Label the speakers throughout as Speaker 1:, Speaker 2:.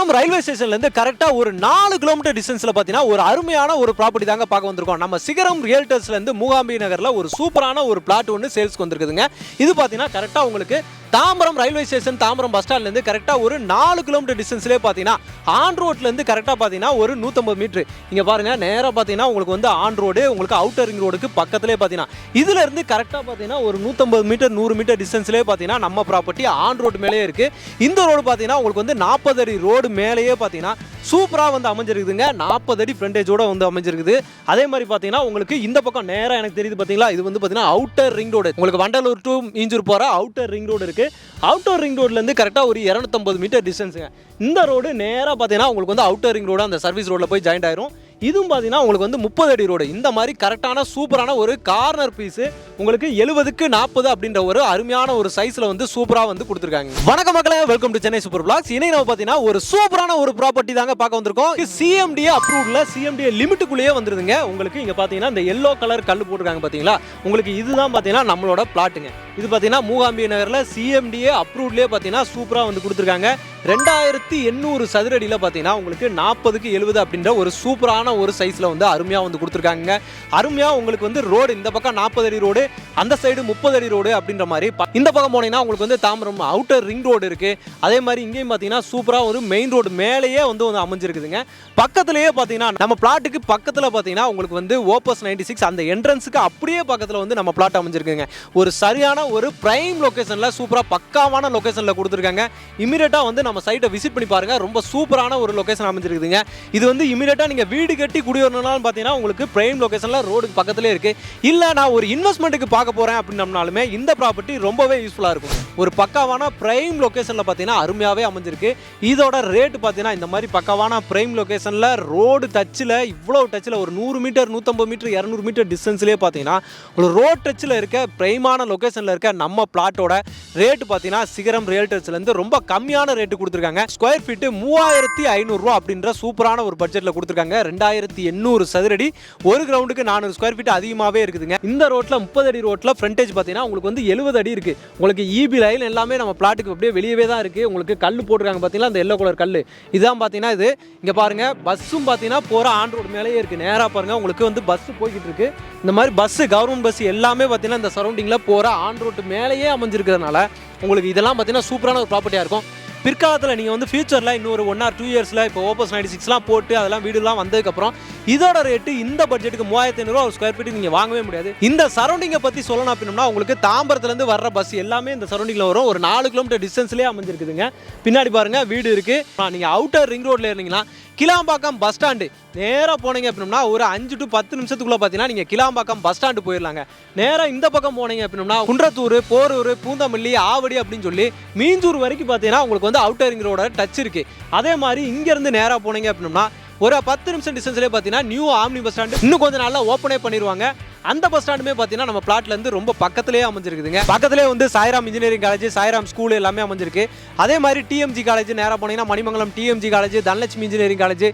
Speaker 1: சிகரம் ரயில்வே ஸ்டேஷன்ல இருந்து கரெக்டா ஒரு 4 கிலோமீட்டர் டிஸ்டன்ஸ்ல பாத்தீங்கன்னா ஒரு அருமையான ஒரு ப்ராப்பர்ட்டி தாங்க பார்க்க வந்திருக்கோம். நம்ம சிகரம் ரியல்டர்ஸ்ல இருந்து மூகாம்பி நகர்ல ஒரு சூப்பரான ஒரு பிளாட் ஒன்று சேல்ஸ்க்கு வந்திருக்குதுங்க. இது பாத்தீங்கன்னா கரெக்டா உங்களுக்கு Tambaram railway station Tambaram bus ஸ்டாண்ட்ல இருந்து கரெக்டா ஒரு 4 கிலோமீட்டர் டிஸ்டன்ஸ்லேயே பாத்தீங்கன்னா ஆன் ரோட்ல இருந்து கரெக்டா பாத்தீங்கன்னா ஒரு 150 மீட்டர். இங்க பாருங்க, நேரா பாத்தீங்கன்னா உங்களுக்கு வந்து ஆன் ரோடு, உங்களுக்கு அவுட்டர் ரிங் ரோடுக்கு பக்கத்திலே பாத்தீங்கன்னா இதுல இருந்து கரெக்டா பாத்தீங்கன்னா ஒரு 150 மீட்டர் 100 மீட்டர் டிஸ்டன்ஸ்லேயே பாத்தீங்கன்னா நம்ம ப்ராப்பர்ட்டி ஆன் ரோடு மேலேயே இருக்கு. இந்த ரோடு பாத்தீங்கன்னா உங்களுக்கு வந்து 40 அடி ரோடு மேலேயே பாத்தீங்கன்னா சூப்பரா வந்து அமைஞ்சிருக்குதுங்க. 40 அடி ஃப்ரண்டேஜோட வந்து அமைஞ்சிருக்குது. அதே மாதிரி பாத்தீங்கன்னா உங்களுக்கு இந்த பக்கம் நேரா எனக்கு தெரியுது பாத்தீங்களா, இது வந்து பாத்தீங்கன்னா அவுட்டர் ரிங் ரோடு, உங்களுக்கு வண்டலூர் டு மீஞ்சூர் போற அவுட்டர் ரிங் ரோடு இருக்கு. அவுட்டர் ரிங் ரோட்ல இருந்து கரெக்டா ஒரு 250 மீட்டர் டிஸ்டன்ஸுங்க. இந்த ரோடு நேரா பாத்தீங்கன்னா உங்களுக்கு வந்து அவுட்டர் ரிங் ரோடு அந்த சர்வீஸ் ரோட்ல போய் ஜாயிண்ட் ஆயிரும். இதுவும் பார்த்தீங்கன்னா உங்களுக்கு வந்து 30 அடி ரோடு. இந்த மாதிரி கரெக்டான சூப்பரான ஒரு கார்னர் பீஸு உங்களுக்கு 70க்கு 40 அப்படின்ற ஒரு அருமையான ஒரு சைஸில் வந்து சூப்பராக வந்து கொடுத்துருக்காங்க. வணக்கம் மக்களே, welcome to Chennai super blocks. இன்னைக்கு நம்ம பார்த்தீங்கன்னா ஒரு சூப்பரான ஒரு ப்ராப்பர்ட்டி தாங்க பார்க்க வந்திருக்கோம். சிஎம்டிஏ அப்ரூவ்ல சிஎம்டிஏ லிமிட்டுக்குள்ளேயே வந்துருதுங்க. உங்களுக்கு இங்கே பார்த்தீங்கன்னா இந்த எல்லோ கலர் கல் போட்டிருக்காங்க பார்த்தீங்களா, உங்களுக்கு இதுதான் பார்த்தீங்கன்னா நம்மளோட பிளாட்டுங்க. இது பார்த்தீங்கன்னா மூகாம்பி நகரில் சிஎம்டிஏ அப்ரூவ்லேயே பார்த்தீங்கன்னா சூப்பராக வந்து கொடுத்துருக்காங்க. 2800 சதுரடியில் பார்த்தீங்கன்னா உங்களுக்கு 40க்கு 70 அப்படின்ற ஒரு சூப்பரான ஒரு சைஸில் வந்து அருமையாக வந்து கொடுத்துருக்காங்க. அருமையாக உங்களுக்கு வந்து ரோடு இந்த பக்கம் 40 அடி ரோடு, அந்த சைடு 30 அடி ரோடு அப்படின்ற மாதிரி. இந்த பக்கம் போனீங்கன்னா உங்களுக்கு வந்து தாம்பரம் அவுட்டர் ரிங் ரோடு இருக்கு. அதே மாதிரி இங்கேயும் பார்த்தீங்கன்னா சூப்பராக ஒரு மெயின் ரோடு மேலேயே வந்து அமைஞ்சிருக்குதுங்க. பக்கத்துலேயே பார்த்தீங்கன்னா நம்ம பிளாட்டுக்கு பக்கத்தில் பார்த்தீங்கன்னா உங்களுக்கு வந்து ஓப்பஸ் 96 அந்த என்ட்ரன்ஸுக்கு அப்படியே பக்கத்தில் வந்து நம்ம பிளாட் அமைஞ்சிருக்குங்க. ஒரு சரியான ஒரு பிரைம் லொகேஷனில் சூப்பராக பக்காவான லொகேஷனில் கொடுத்துருக்காங்க. இமீடியட்டாக வந்து நம்ம சைட்டை விசிட் பண்ணி பாருங்க. ரொம்ப சூப்பரான ஒரு லொகேஷன் அமைஞ்சிருக்குதுங்க. இது வந்து இமீடியட்டாக நீங்கள் வீடு கட்டி குடியேறணும்னாலும் பார்த்தீங்கன்னா உங்களுக்கு பிரைம் லொகேஷனில் ரோடுக்கு பக்கத்திலே இருக்கு. இல்லை நான் ஒரு இன்வெஸ்ட்மெண்ட்டுக்கு பார்க்க போகிறேன் அப்படின்னம்னாலுமே இந்த ப்ராப்பர்ட்டி ரொம்பவே யூஸ்ஃபுல்லாக இருக்கும். ஒரு பக்காவான பிரைம் லொகேஷனில் பார்த்தீங்கன்னா அருமையாகவே அமைஞ்சிருக்கு. இதோட ரேட்டு பார்த்தீங்கன்னா இந்த மாதிரி பக்காவான பிரைம் லொகேஷனில் ரோடு டச்சில் இவ்வளோ டச்சில் ஒரு 100 மீட்டர் 150 மீட்டர் 200 மீட்டர் டிஸ்டன்ஸ்லேயே பார்த்தீங்கன்னா ஒரு ரோட் டச்சில் இருக்க பிரைமான லொகேஷனில் இருக்க நம்ம பிளாட்டோட ரேட்டு பார்த்தீங்கன்னா சிகரம் ரியல்டர்ஸ்லேருந்து ரொம்ப கம்மியான ரேட்டு கொடுத்துருக்காங்க. ஸ்கொயர் ஃபீட்டு 3500 ரூபா அப்படின்ற சூப்பரான ஒரு பட்ஜெட்டில் கொடுத்துருக்காங்க. 2800 சதுரடி, ஒரு கிரவுண்டுக்கு 400 ஸ்கொயர் ஃபீட் அதிகமாகவே இருக்குதுங்க. இந்த ரோட்டில் 30 அடி ரோட்டில் ஃப்ரண்டேஜ் பார்த்தீங்கன்னா உங்களுக்கு வந்து 70 அடி இருக்குது. உங்களுக்கு இபி லைன் எல்லாமே நம்ம பிளாட்டுக்கு அப்படியே வெளியவே தான் இருக்குது. உங்களுக்கு கல் போட்டிருக்காங்க பார்த்தீங்கன்னா, அந்த எல்லோ கலர் கல் இதுதான் பார்த்தீங்கன்னா இது. இங்கே பாருங்கள், பஸ்ஸும் பார்த்தீங்கன்னா போகிற ஆன் ரோடு மேலேயே இருக்குது. நேராக பாருங்கள், உங்களுக்கு வந்து பஸ்ஸு போய்கிட்டு இருக்குது. இந்த மாதிரி பஸ்ஸு கவர்மெண்ட் பஸ் எல்லாமே பார்த்தீங்கன்னா இந்த சரௌண்டிங்கில் போகிற ஆன் ரோட்டு மேலேயே அமைஞ்சிருக்கிறதுனால உங்களுக்கு இதெல்லாம் பார்த்தீங்கன்னா சூப்பரான ஒரு ப்ராப்பர்ட்டியாக இருக்கும். பிற்காலத்தில் நீங்கள் வந்து ஃபியூச்சரில் இன்னொரு 1 or 2 இயர்ஸில் இப்போ ஓப்பஸ் 96லாம் போட்டு அதெல்லாம் வீடுலாம் வந்ததுக்கப்புறம் இதோட ரேட்டு இந்த பட்ஜெட்டுக்கு 3500 ஒரு ஸ்கொயர் ஃபீட்டு நீங்கள் வாங்கவே முடியாது. இந்த சரௌண்டிங்கை பற்றி சொல்லணும் அப்படின்னா உங்களுக்கு தாம்பரத்துலேருந்து வர்ற பஸ் எல்லாமே இந்த சரௌண்டிங்கில் வரும். ஒரு 4 கிலோமீட்டர் டிஸ்டன்ஸ்லேயே அமைஞ்சிருக்குதுங்க. பின்னாடி பாருங்கள் வீடு இருக்குது. நீங்கள் அவுட்டர் ரிங் ரோட்டில் இருந்தீங்கன்னா கிளாம்பாக்கம் பஸ் ஸ்டாண்டு நேராக போனீங்க அப்படின்னா ஒரு 5 to 10 நிமிஷத்துக்குள்ளே பார்த்தீங்கன்னா நீங்கள் கிளாம்பாக்கம் பஸ் ஸ்டாண்டு போயிடலாங்க. நேராக இந்த பக்கம் போனீங்க அப்படின்னா குன்றத்தூர், போரூர், பூந்தமல்லி, ஆவடி அப்படின்னு சொல்லி மீஞ்சூர் வரைக்கும் பார்த்தீங்கன்னா உங்களுக்கு வந்து அவுட்டர் ரிங் ரோட டச் இருக்குது. அதே மாதிரி இங்கேருந்து நேராக போனீங்க அப்படின்னா ஒரு 10 நிமிஷம் டிஸ்டன்ஸ்லேயே பார்த்தீங்கன்னா நியூ ஆம்னி பஸ் ஸ்டாண்டு இன்னும் கொஞ்சம் நாளில் ஓப்பனே பண்ணிடுவாங்க. அந்த பஸ் ஸ்டாண்டுமே பார்த்தீங்கன்னா நம்ம பிளாட்லேருந்து ரொம்ப பக்கத்திலேயே அமைஞ்சிருக்குதுங்க. பக்கத்திலே வந்து Sairam engineering college, Sairam school எல்லாமே அமைஞ்சிருக்கு. அதே மாதிரி டிஎம்ஜி காலேஜ் நேராக போனீங்கன்னா Manimangalam DMG college, Dhanalakshmi engineering college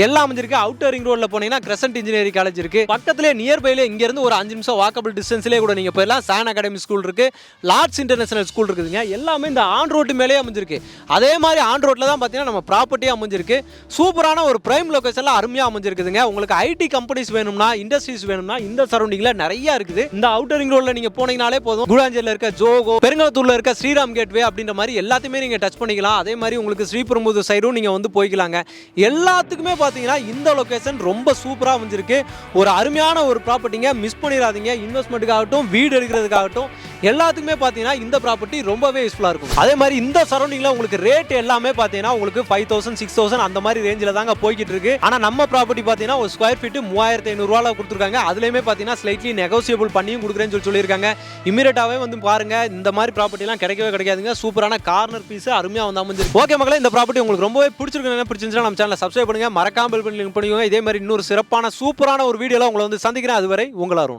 Speaker 1: எல்லாம் அமைஞ்சிருக்கு. அவுட்டர் ரிங் ரோடில் போனீங்கன்னா கிரசன்ட் இன்ஜினியரிங் காலேஜ் இருக்குது. பக்கத்திலே நியர்பைலே இங்கேருந்து ஒரு 5 நிமிஷம் வாக்கபிள் டிஸ்டன்ஸ்லேயே கூட நீங்கள் போயிடலாம். சான் அகாடமி ஸ்கூல் இருக்குது, லார்ட்ஸ் இன்டர்நேஷனல் ஸ்கூல் இருக்குதுங்க. எல்லாமே இந்த ஆன் ரோட்டு மேலேயே அமைஞ்சிருக்கு. அதே மாதிரி ஆன் ரோட்டில் தான் பார்த்தீங்கன்னா நம்ம ப்ராப்பர்ட்டியே அமைஞ்சிருக்கு. சூப்பரான ஒரு பிரைம் லொகேஷனில் அருமையாக அமைஞ்சிருக்குதுங்க. உங்களுக்கு ஐடி கம்பெனிஸ் வேணும்னா, இண்டஸ்ட்ரீஸ் வேணும்னா இந்த சரௌண்டிங்கில் நிறைய இருக்குது. இந்த அவுட்டர் ரிங் ரோட்ல நீங்க போனீங்கனாலே போதும். கூடாஞ்சேரியில் இருக்க ஜோகோ, பெருங்கலத்தூர்ல இருக்க ஸ்ரீராம் கேட்வே அப்படின்ற மாதிரி எல்லாத்தையுமே நீங்க டச் பண்ணிக்கலாம். அதே மாதிரி உங்களுக்கு ஸ்ரீபெரும்புதூர் சைடும் நீங்க வந்து போய்க்கலாங்க. எல்லாத்துக்குமே பாத்தீங்கன்னா இந்த லொகேஷன் ரொம்ப சூப்பரா அமைஞ்சிருக்கு. ஒரு அருமையான ஒரு ப்ராப்பர்ட்டிங்க, மிஸ் பண்ணிடாதீங்க. இன்வெஸ்ட்மெண்ட்டுக்காகட்டும், வீடு எடுக்கிறதுக்காகட்டும் எல்லாத்துக்குமே பார்த்தீங்கன்னா இந்த ப்ராப்பர்ட்டி ரொம்பவே யூஸ்ஃபுல்லாக இருக்கும். அதே மாதிரி இந்த சரௌண்டிங்கில் உங்களுக்கு ரேட் எல்லாமே பார்த்தீங்கன்னா உங்களுக்கு 5000 6000 அந்த மாதிரி ரேஞ்சில் தாங்க போய்கிட்டு இருக்கு. ஆனால் நம்ம ப்ராப்பர்ட்டி பார்த்தீங்கன்னா ஒரு ஸ்கொயர் ஃபீட்டு 3500 ரூபாயில் கொடுத்துருக்காங்க. அதுலேயுமே பார்த்தீங்கன்னா ஸ்லைட்லி நெகோசியபிள் பண்ணியும் கொடுக்குறேன்னு சொல்லியிருக்காங்க. இமீடியட்டாகவே வந்து பாருங்க, இந்த மாதிரி ப்ராப்பர்ட்டிலாம் கிடைக்கவே கிடைக்காதுங்க. சூப்பரான கார்னர் பீஸ் அருமையாக வந்து அமைஞ்சிருக்கு. ஓகே மக்களே, இந்த ப்ராப்பர்ட்டி உங்களுக்கு ரொம்பவே பிடிச்சிருக்குன்னு நம்ம சேனலை சப்ஸ்கிரைப் பண்ணுங்க, மறக்காம பெல் பண்ணி லிங்க் பண்ணிக்கோங்க. இதே மாதிரி இன்னொரு சிறப்பான சூப்பரான ஒரு வீடியோவில் உங்களை வந்து சந்திக்கிறேன். அதுவரை உங்களாரும்.